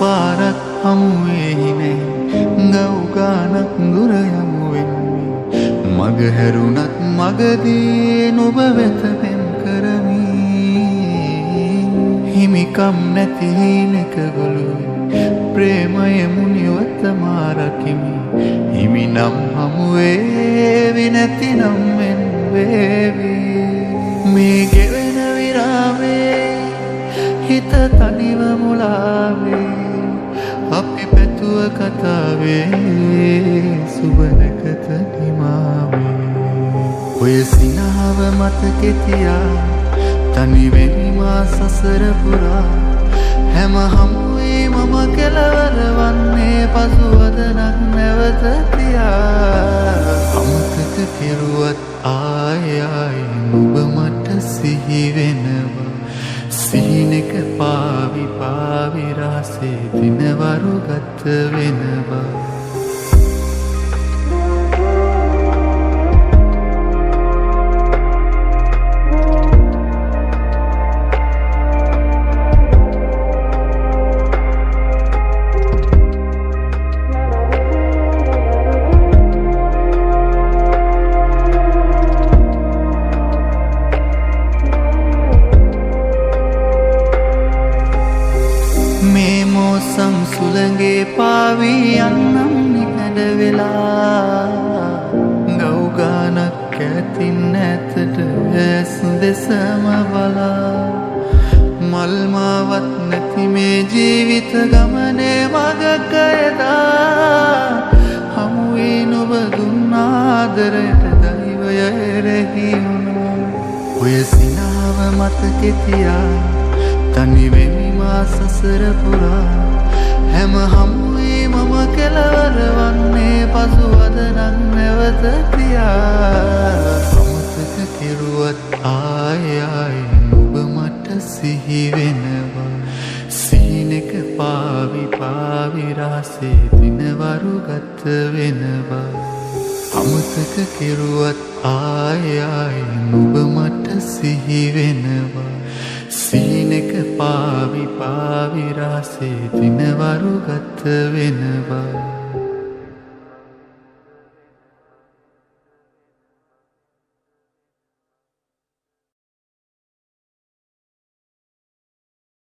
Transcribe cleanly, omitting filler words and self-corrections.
පාරක් හමුවෙහි නෑ ගව් ගානක් දුර යමු වෙන්නේ මග හැරුණත් මගදී නුඹ වෙත පෙම් කරමි හිමිකම් නැති හිනක ගොළුයි ප්‍රේමය මුනිවත මාරකිමි හිමිනම් හමුවේවි නැතිනම් මෙන් වේවි මේ ගෙවෙන විරාවේ හිත තනිව මුලාවේ අපි පැතුව කතාවේ සුබනකත නිමාවේ ඔය සිනහව මතකෙතියා තනිවෙමි මා සසර පුරා හැම හමුවේ මම කෙලවර වන්නේ පසුවදනක් නැවත තියා අමතක කෙරුවත් ආය ආය නුඹ මට සිහි වෙනවා සිහිනක පාවි පාවි රාසේ දිනවරු ගත වෙනවා මේ මෝසම් සුළඟේ පාවී යන්නම් නිකඩ වෙලා ගව් ගානක් ඇතින් ඇතට ඇසු දෙසම බලා මල්මාවත් නැති මේ ජීවිත ගමනේ මගක එදා හමුවේ නොබ දුන්නාදරයට දෛවය එරෙහි වුණා ඔය සිනාව මතකෙතියා තනිවෙමි මා සසර පුරා හැම හමුවේ මම කෙලවර වන්නේ පසුවදනක් නැවත තියා අමතක කෙරුවත් ආය ආය නුඹ මට සිහි වෙනවා සිහිනක පාවි පාවි රාසේ දිනවරු ගත වෙනවා අමතක කෙරුවත් ආය ආය නුඹ මට සිහි වෙනවා සිහිනක පාවි පාවි රාසේ දිනවරු ගත වෙනවා